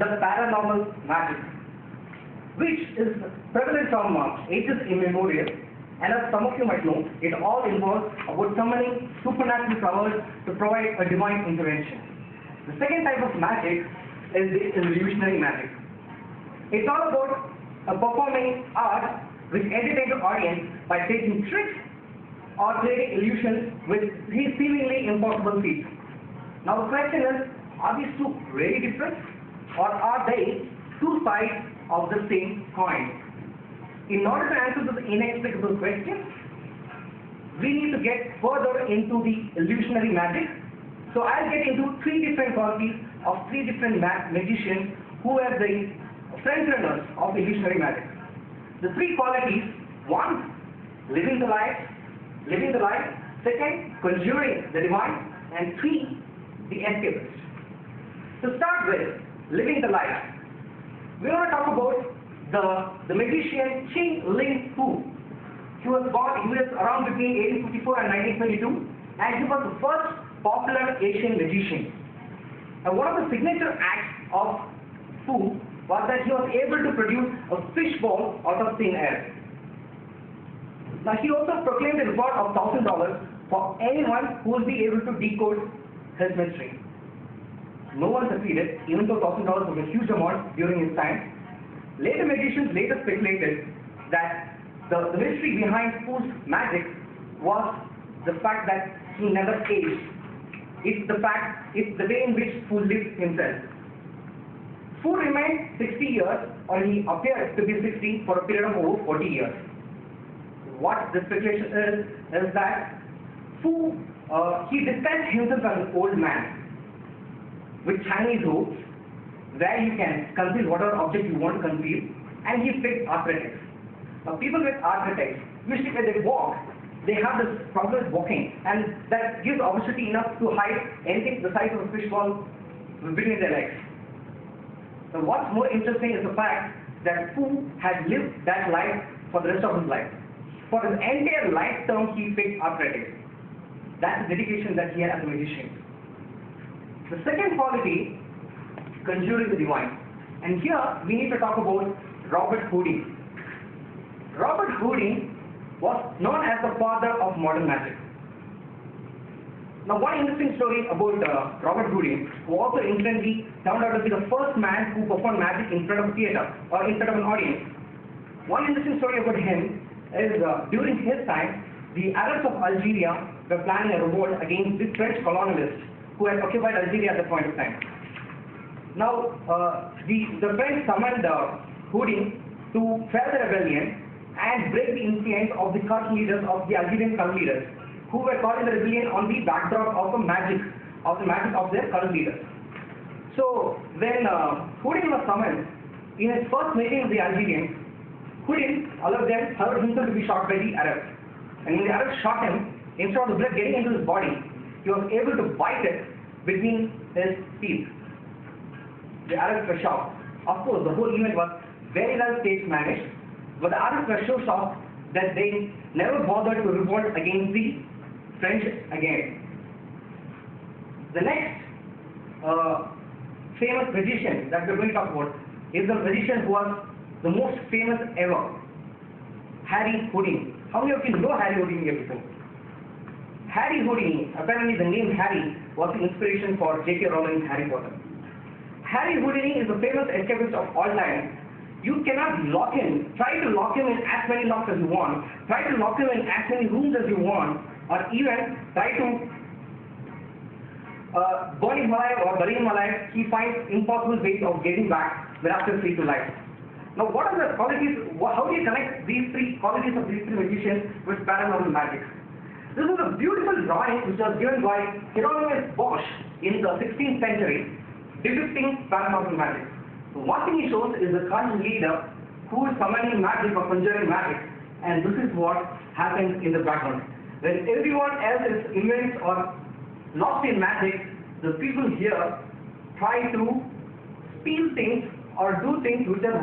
the paranormal magic, which is prevalent from ages immemorial, and as some of you might know, it all involves about summoning supernatural powers to provide a divine intervention. The second type of magic is the illusionary magic. It's all about performing art which entertains the audience by taking tricks or creating illusions with seemingly impossible feats. Now the question is, are these two really different, or are they two sides of the same coin? In order to answer this inexplicable question, we need to get further into the illusionary magic. So I'll get into three different qualities of three different magicians who are the frontrunners of illusionary magic. The three qualities: one, living the life; second, conjuring the divine; and three, the escapist. To start with, living the life, we want to talk about the magician Qing Ling Fu. He was around between 1854 and 1922, and he was the first popular Asian magician. And one of the signature acts of Fu was that he was able to produce a fishbowl out of thin air. Now he also proclaimed a reward of $1,000 for anyone who will be able to decode his mystery. No one succeeded, even though $1,000 was a huge amount during his time. Later magicians speculated that the mystery behind Fu's magic was the fact that he never aged. It's the way in which Fu lived himself. Fu remained 60 years, or he appeared to be 60 for a period of over 40 years. What the speculation is that Fu, he disguised himself as an old man with Chinese robes, where you can conceal whatever object you want to conceal, and he faked arthritis. Now people with arthritis, usually when they walk, they have this problem with walking, and that gives opportunity enough to hide anything the size of a fishbowl between their legs. So what's more interesting is the fact that Fu had lived that life for the rest of his life. For his entire life term, he faked arthritis. That's the dedication that he had as a magician. The second quality, conjuring the divine. And here we need to talk about Robert Houdin. Robert Houdin was known as the father of modern magic. Now one interesting story about Robert Houdin, who also incidentally turned out to be the first man who performed magic in front of a theater or in front of an audience. One interesting story about him is during his time, the Arabs of Algeria were planning a revolt against the French colonialists who had occupied Algeria at that point of time. Now, the French summoned Houdin to quell the rebellion and break the influence of the cult leaders, of the Algerian cult leaders, who were caught in the rebellion on the backdrop of the magic of their cult leaders. So, when Houdin was summoned, in his first meeting with the Algerians, Houdin allowed himself to be shot by the Arabs. And when the Arabs shot him, instead of the blood getting into his body, he was able to bite it between his teeth. The Arabs were shocked. Of course, the whole event was very well stage managed, but the Arabs were so shocked that they never bothered to revolt against the French again. The next famous magician that we're going to talk about is the magician who was the most famous ever, Harry Houdini. How many of you know Harry Houdini before? Harry Houdini, apparently the name Harry was the inspiration for J.K. Rowling's Harry Potter. Harry Houdini is the famous escapist of all time. You cannot lock him. Try to lock him in as many locks as you want. Try to lock him in as many rooms as you want, or even try to burn him alive or bury him alive. He finds impossible ways of getting back miraculously to life. Now, what are the qualities? How do you connect these three qualities of these three magicians with paranormal magic? This is a beautiful drawing which was given by Hieronymus Bosch in the 16th century, depicting paranormal magic. So one thing he shows is a cult leader who is summoning magic or conjuring magic, and this is what happens in the background. When everyone else is immersed or lost in magic, the people here try to steal things or do things which are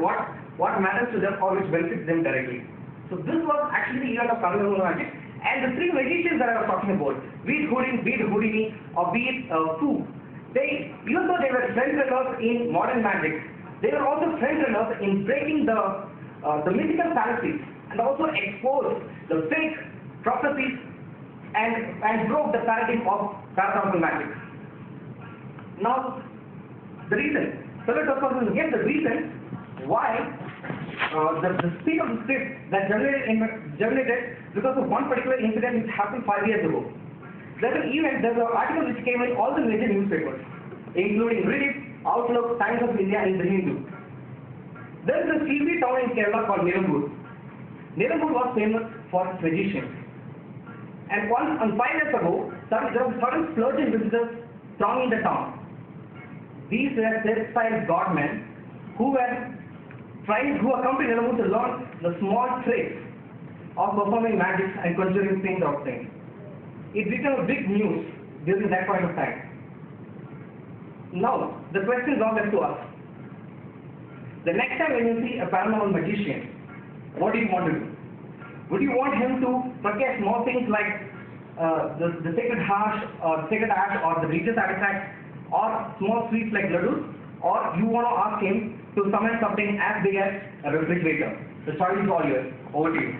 what matters to them or which benefits them directly. So this was actually the event of paranormal magic, and the three magicians that I was talking about, be it Houdini or be it Fu, Even though they were trendsetters in modern magic, they were also trendsetters in breaking the mythical fallacies and also exposed the fake prophecies and broke the paradigm of paranormal magic. Now, the reason, so let us also get the reason why the speed of the script that generated because of one particular incident which happened 5 years ago. There's an article which came in all the major newspapers, including Reef, Outlook, Times of India, and The Hindu. There is a sleepy town in Kerala called Nilambur. Nilambur was famous for its magicians. And 5 years ago, there were certain splurging visitors thronging the town. These were self-styled godmen who have come to Nilambur to learn the small tricks of performing magic and conjuring things out things. It became a big news during that point of time. Now, the question is all left to us. The next time when you see a paranormal magician, what do you want to do? Would you want him to forget small things like the sacred ash or the religious artifacts or small sweets like laddus, or you want to ask him to summon something as big as a refrigerator? The choice is all yours. Over to you.